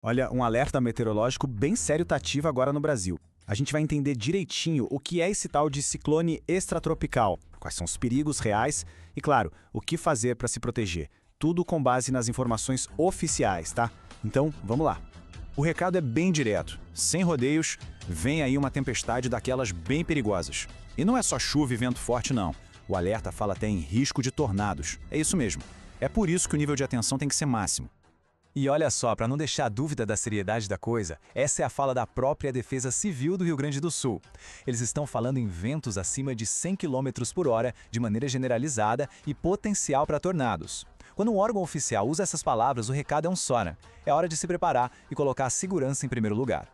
Olha, um alerta meteorológico bem sério está ativo agora no Brasil. A gente vai entender direitinho o que é esse tal de ciclone extratropical, quais são os perigos reais e, claro, o que fazer para se proteger. Tudo com base nas informações oficiais, tá? Então, vamos lá. O recado é bem direto, sem rodeios, vem aí uma tempestade daquelas bem perigosas. E não é só chuva e vento forte, não. O alerta fala até em risco de tornados. É isso mesmo. É por isso que o nível de atenção tem que ser máximo. E olha só, para não deixar dúvida da seriedade da coisa, essa é a fala da própria Defesa Civil do Rio Grande do Sul. Eles estão falando em ventos acima de 100 km por hora, de maneira generalizada e potencial para tornados. Quando um órgão oficial usa essas palavras, o recado é um só, né? É hora de se preparar e colocar a segurança em primeiro lugar.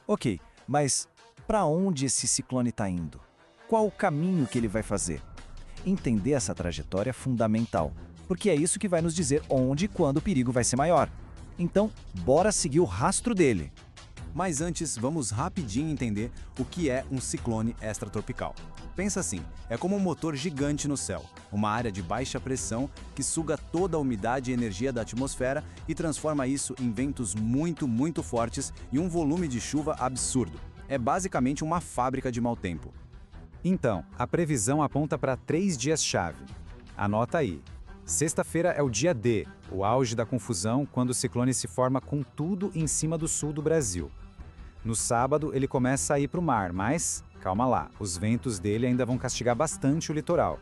Ok, mas para onde esse ciclone está indo? Qual o caminho que ele vai fazer? Entender essa trajetória é fundamental, porque é isso que vai nos dizer onde e quando o perigo vai ser maior. Então, bora seguir o rastro dele. Mas antes, vamos rapidinho entender o que é um ciclone extratropical. Pensa assim, é como um motor gigante no céu, uma área de baixa pressão que suga toda a umidade e energia da atmosfera e transforma isso em ventos muito fortes e um volume de chuva absurdo. É basicamente uma fábrica de mau tempo. Então, a previsão aponta para 3 dias-chave. Anota aí. Sexta-feira é o dia D, o auge da confusão quando o ciclone se forma com tudo em cima do sul do Brasil. No sábado, ele começa a ir para o mar, mas, calma lá, os ventos dele ainda vão castigar bastante o litoral.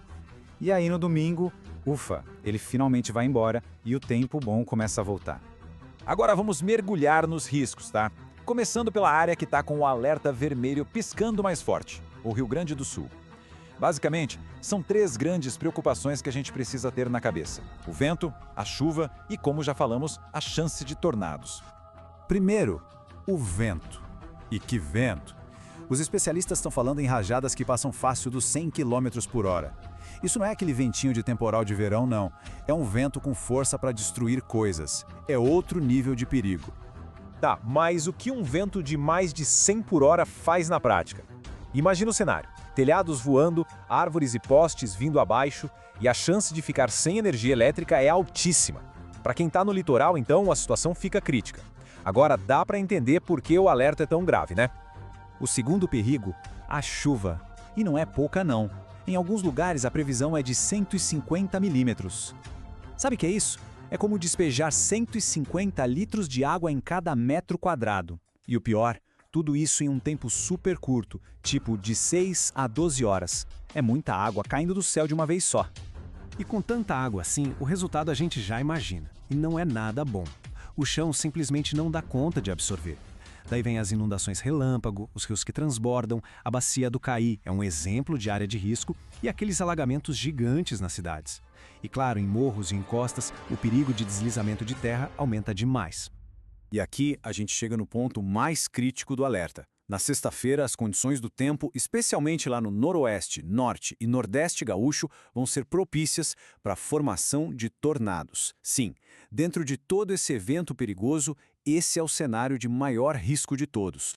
E aí no domingo, ufa, ele finalmente vai embora e o tempo bom começa a voltar. Agora vamos mergulhar nos riscos, tá? Começando pela área que está com o alerta vermelho piscando mais forte, o Rio Grande do Sul. Basicamente, são 3 grandes preocupações que a gente precisa ter na cabeça: o vento, a chuva e, como já falamos, a chance de tornados. Primeiro, o vento. E que vento! Os especialistas estão falando em rajadas que passam fácil dos 100 km por hora. Isso não é aquele ventinho de temporal de verão, não. É um vento com força para destruir coisas. É outro nível de perigo. Tá, mas o que um vento de mais de 100 por hora faz na prática? Imagina o cenário: telhados voando, árvores e postes vindo abaixo, e a chance de ficar sem energia elétrica é altíssima. Para quem está no litoral, então, a situação fica crítica. Agora dá para entender por que o alerta é tão grave, né? O segundo perigo, a chuva. E não é pouca, não. Em alguns lugares a previsão é de 150 milímetros. Sabe o que é isso? É como despejar 150 litros de água em cada metro quadrado. E o pior, tudo isso em um tempo super curto, tipo de 6 a 12 horas. É muita água caindo do céu de uma vez só. E com tanta água assim, o resultado a gente já imagina. E não é nada bom. O chão simplesmente não dá conta de absorver. Daí vem as inundações relâmpago, os rios que transbordam, a bacia do Caí é um exemplo de área de risco e aqueles alagamentos gigantes nas cidades. E claro, em morros e encostas, o perigo de deslizamento de terra aumenta demais. E aqui a gente chega no ponto mais crítico do alerta. Na sexta-feira, as condições do tempo, especialmente lá no noroeste, norte e nordeste gaúcho, vão ser propícias para a formação de tornados. Sim, dentro de todo esse evento perigoso, esse é o cenário de maior risco de todos.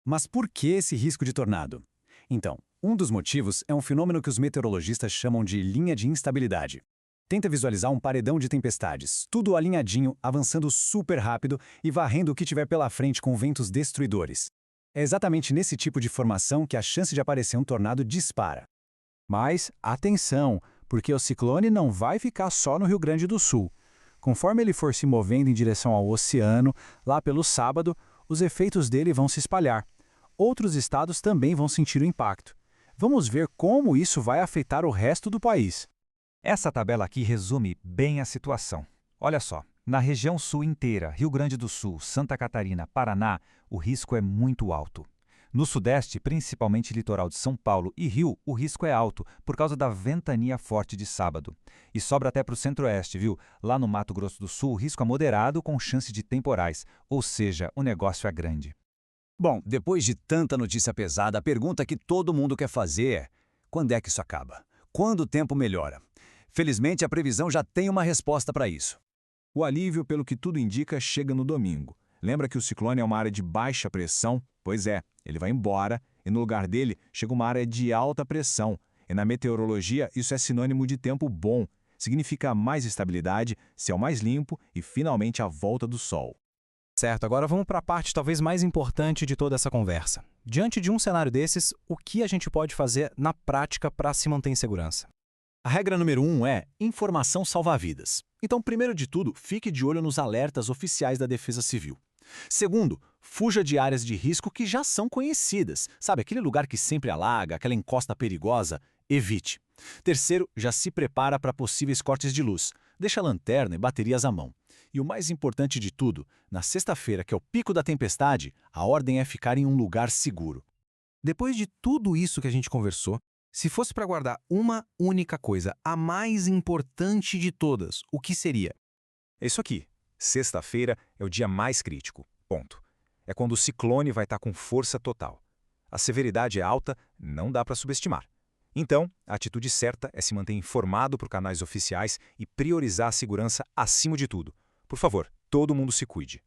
Mas por que esse risco de tornado? Então, um dos motivos é um fenômeno que os meteorologistas chamam de linha de instabilidade. Tenta visualizar um paredão de tempestades, tudo alinhadinho, avançando super rápido e varrendo o que tiver pela frente com ventos destruidores. É exatamente nesse tipo de formação que a chance de aparecer um tornado dispara. Mas, atenção, porque o ciclone não vai ficar só no Rio Grande do Sul. Conforme ele for se movendo em direção ao oceano, lá pelo sábado, os efeitos dele vão se espalhar. Outros estados também vão sentir o impacto. Vamos ver como isso vai afetar o resto do país. Essa tabela aqui resume bem a situação. Olha só, na região sul inteira, Rio Grande do Sul, Santa Catarina, Paraná, o risco é muito alto. No sudeste, principalmente litoral de São Paulo e Rio, o risco é alto por causa da ventania forte de sábado. E sobra até para o centro-oeste, viu? Lá no Mato Grosso do Sul, o risco é moderado com chance de temporais, ou seja, o negócio é grande. Bom, depois de tanta notícia pesada, a pergunta que todo mundo quer fazer é: quando é que isso acaba? Quando o tempo melhora? Felizmente, a previsão já tem uma resposta para isso. O alívio, pelo que tudo indica, chega no domingo. Lembra que o ciclone é uma área de baixa pressão? Pois é, ele vai embora e no lugar dele chega uma área de alta pressão. E na meteorologia isso é sinônimo de tempo bom. Significa mais estabilidade, céu mais limpo e finalmente a volta do sol. Certo, agora vamos para a parte talvez mais importante de toda essa conversa. Diante de um cenário desses, o que a gente pode fazer na prática para se manter em segurança? A regra número 1 é informação salva vidas. Então, primeiro de tudo, fique de olho nos alertas oficiais da Defesa Civil. Segundo, fuja de áreas de risco que já são conhecidas. Sabe, aquele lugar que sempre alaga, aquela encosta perigosa? Evite. Terceiro, já se prepara para possíveis cortes de luz. Deixa lanterna e baterias à mão. E o mais importante de tudo, na sexta-feira, que é o pico da tempestade, a ordem é ficar em um lugar seguro. Depois de tudo isso que a gente conversou, se fosse para guardar uma única coisa, a mais importante de todas, o que seria? É isso aqui. Sexta-feira é o dia mais crítico. Ponto. É quando o ciclone vai estar com força total. A severidade é alta, não dá para subestimar. Então, a atitude certa é se manter informado por canais oficiais e priorizar a segurança acima de tudo. Por favor, todo mundo se cuide.